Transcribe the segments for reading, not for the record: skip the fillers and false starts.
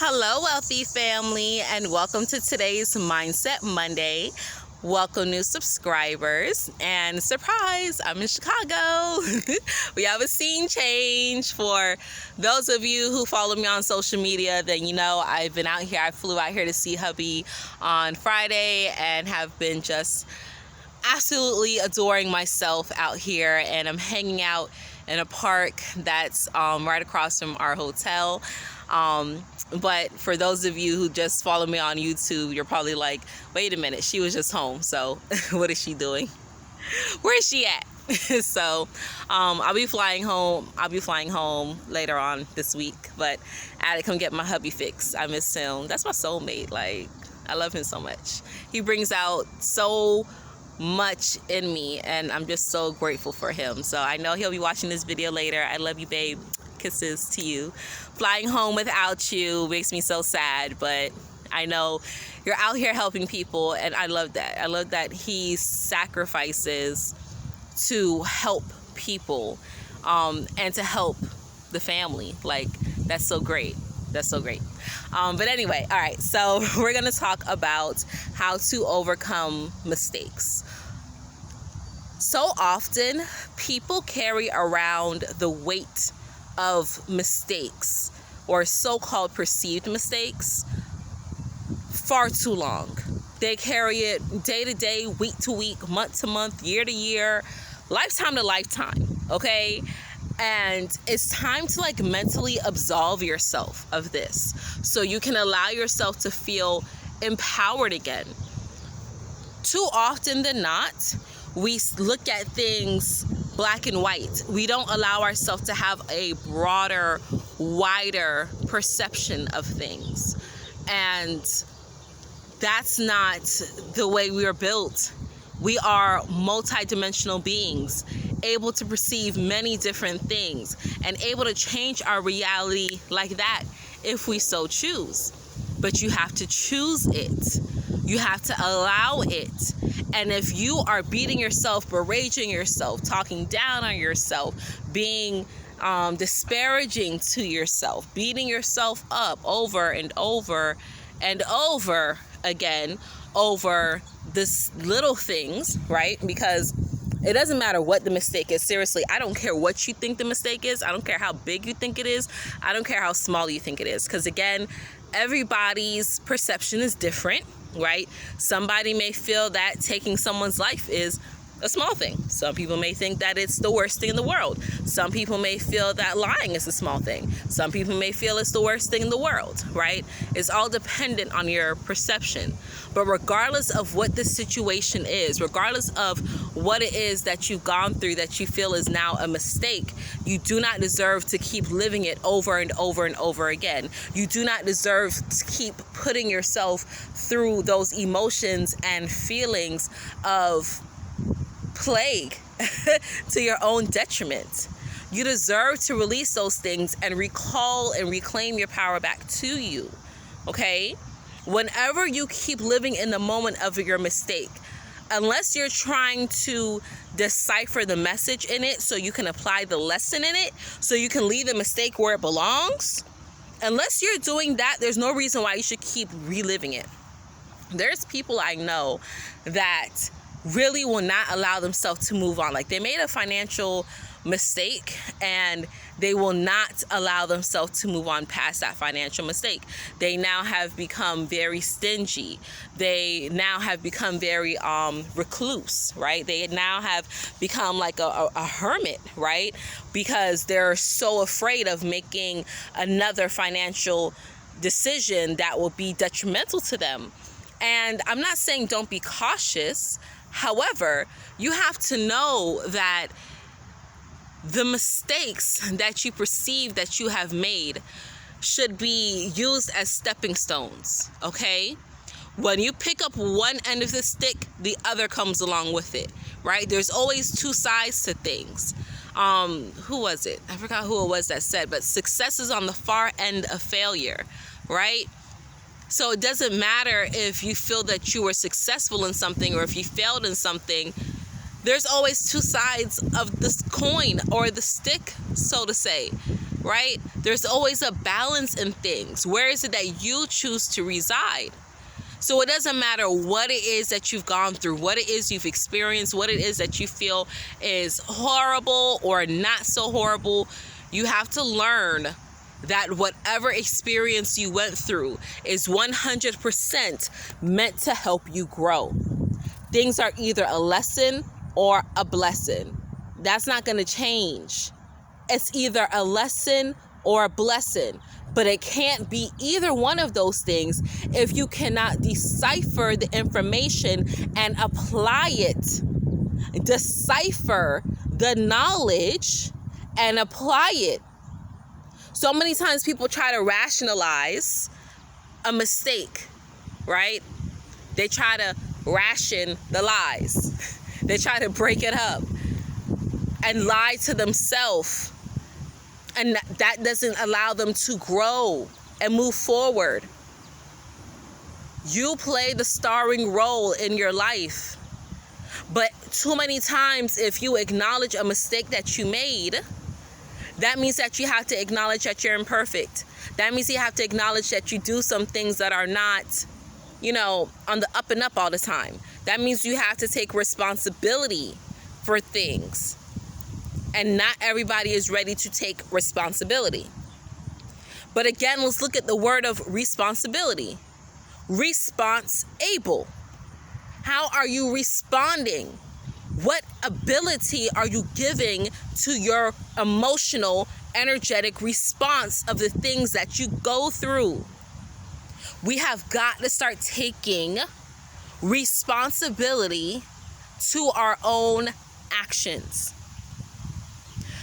Hello, wealthy family, and welcome to today's Mindset Monday. Welcome, new subscribers, and surprise, I'm in Chicago. We have a scene change. For those of you who follow me on social media, then you know I've been out here. I flew out here to see hubby on Friday and have been just absolutely adoring myself out here, and I'm hanging out in a park that's right across from our hotel. But for those of you who just follow me on YouTube, you're probably like, wait a minute, she was just home. So what is she doing? Where is she at? So I'll be flying home later on this week, but I had to come get my hubby fixed. I miss him. That's my soulmate. Like, I love him so much. He brings out so much in me, and I'm just so grateful for him. So I know he'll be watching this video later. I love you, babe. Kisses to you. Flying home without you makes me so sad, but I know you're out here helping people, and I love that. I love that he sacrifices to help people and to help the family. Like, that's so great. That's so great. But anyway, all right, so we're going to talk about how to overcome mistakes. So often, people carry around the weight of mistakes, or so-called perceived mistakes, far too long. They carry it day to day, week to week, month to month, year to year, lifetime to lifetime, okay? And it's time to mentally absolve yourself of this so you can allow yourself to feel empowered again. Too often than not, we look at things black and white. We don't allow ourselves to have a broader, wider perception of things. And that's not the way we are built. We are multidimensional beings, able to perceive many different things and able to change our reality like that if we so choose. But you have to choose it. You have to allow it. And if you are beating yourself, berating yourself, talking down on yourself, being disparaging to yourself, beating yourself up over and over and over again over this little things, right? Because it doesn't matter what the mistake is. Seriously, I don't care what you think the mistake is. I don't care how big you think it is. I don't care how small you think it is. Because again, everybody's perception is different, right? Somebody may feel that taking someone's life is a small thing. Some people may think that it's the worst thing in the world. Some people may feel that lying is a small thing. Some people may feel it's the worst thing in the world, right? It's all dependent on your perception. But regardless of what the situation is, regardless of what it is that you've gone through that you feel is now a mistake, you do not deserve to keep living it over and over and over again. You do not deserve to keep putting yourself through those emotions and feelings of plague to your own detriment. You deserve to release those things and recall and reclaim your power back to you, okay? Whenever you keep living in the moment of your mistake, unless you're trying to decipher the message in it so you can apply the lesson in it, so you can leave the mistake where it belongs, unless you're doing that, there's no reason why you should keep reliving it. There's people I know that really will not allow themselves to move on. Like, they made a financial mistake and they will not allow themselves to move on past that financial mistake. They now have become very stingy. They now have become very recluse, right? They now have become like a hermit, right? Because they're so afraid of making another financial decision that will be detrimental to them. And I'm not saying don't be cautious. However, you have to know that the mistakes that you perceive that you have made should be used as stepping stones, okay? When you pick up one end of the stick, the other comes along with it, right? There's always two sides to things. Who was it? I forgot who it was that said, but success is on the far end of failure, right? So it doesn't matter if you feel that you were successful in something or if you failed in something. There's always two sides of this coin or the stick, so to say, right? There's always a balance in things. Where is it that you choose to reside? So it doesn't matter what it is that you've gone through, what it is you've experienced, what it is that you feel is horrible or not so horrible. You have to learn that whatever experience you went through is 100% meant to help you grow. Things are either a lesson or a blessing. That's not going to change. It's either a lesson or a blessing, but it can't be either one of those things if you cannot decipher the information and apply it. Decipher the knowledge and apply it. So many times people try to rationalize a mistake, right? They try to ration the lies. They try to break it up and lie to themselves. And that doesn't allow them to grow and move forward. You play the starring role in your life. But too many times, if you acknowledge a mistake that you made, that means that you have to acknowledge that you're imperfect. That means you have to acknowledge that you do some things that are not, on the up and up all the time. That means you have to take responsibility for things. And not everybody is ready to take responsibility. But again, let's look at the word of responsibility. Response-able. How are you responding? What ability are you giving to your emotional, energetic response of the things that you go through? We have got to start taking responsibility to our own actions.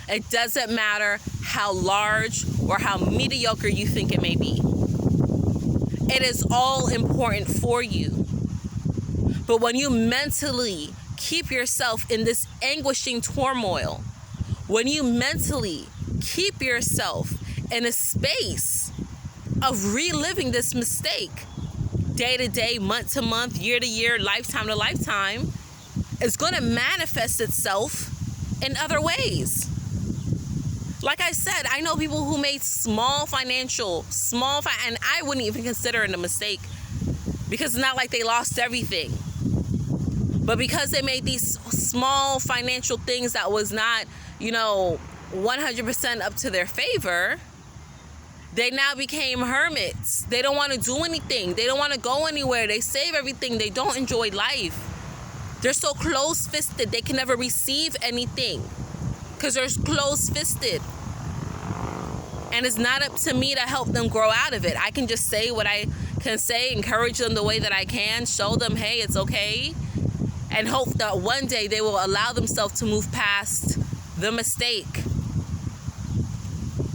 It doesn't matter how large or how mediocre you think it may be. It is all important for you. But when you mentally keep yourself in this anguishing turmoil, when you mentally keep yourself in a space of reliving this mistake, day to day, month to month, year to year, lifetime to lifetime, it's going to manifest itself in other ways. Like I said, I know people who made and I wouldn't even consider it a mistake because it's not like they lost everything. But because they made these small financial things that was not, 100% up to their favor, they now became hermits. They don't want to do anything. They don't want to go anywhere. They save everything. They don't enjoy life. They're so close-fisted, they can never receive anything because they're close-fisted. And it's not up to me to help them grow out of it. I can just say what I can say, encourage them the way that I can, show them, hey, it's okay, and hope that one day they will allow themselves to move past the mistake.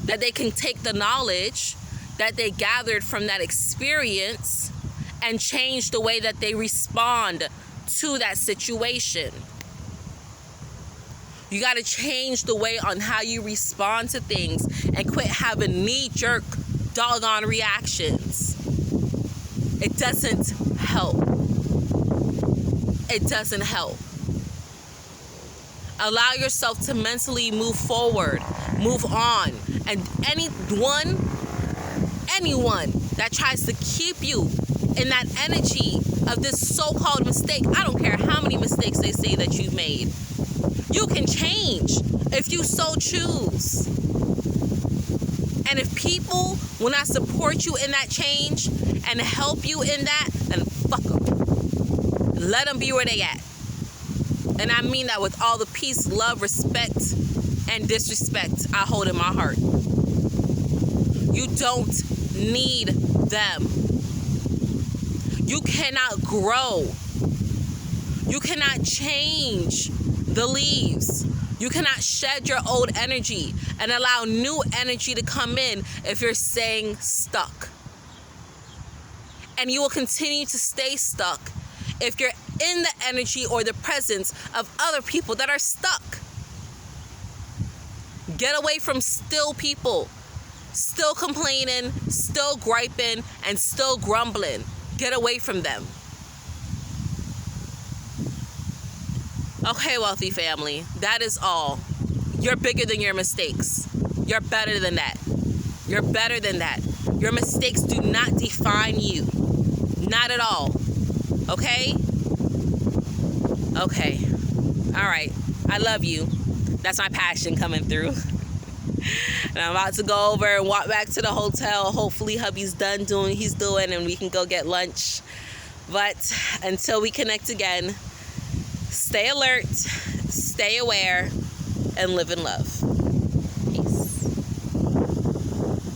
That they can take the knowledge that they gathered from that experience and change the way that they respond to that situation. You got to change the way on how you respond to things and quit having knee-jerk doggone reactions. It doesn't help. It doesn't help. Allow yourself to mentally move forward, move on. And anyone that tries to keep you in that energy of this so-called mistake, I don't care how many mistakes they say that you've made, you can change if you so choose. And if people will not support you in that change and help you in that, then fuck them. Let them be where they at. And I mean that with all the peace, love, respect, and disrespect I hold in my heart. You don't need them. You cannot grow. You cannot change the leaves. You cannot shed your old energy and allow new energy to come in if you're staying stuck. And you will continue to stay stuck if you're in the energy or the presence of other people that are stuck. Get away from still people, still complaining, still griping, and still grumbling. Get away from them. Okay, wealthy family, that is all. You're bigger than your mistakes. You're better than that. You're better than that. Your mistakes do not define you. Not at all. Okay? Okay. All right. I love you. That's my passion coming through. And I'm about to go over and walk back to the hotel. Hopefully hubby's done doing what he's doing and we can go get lunch. But until we connect again, stay alert, stay aware, and live in love.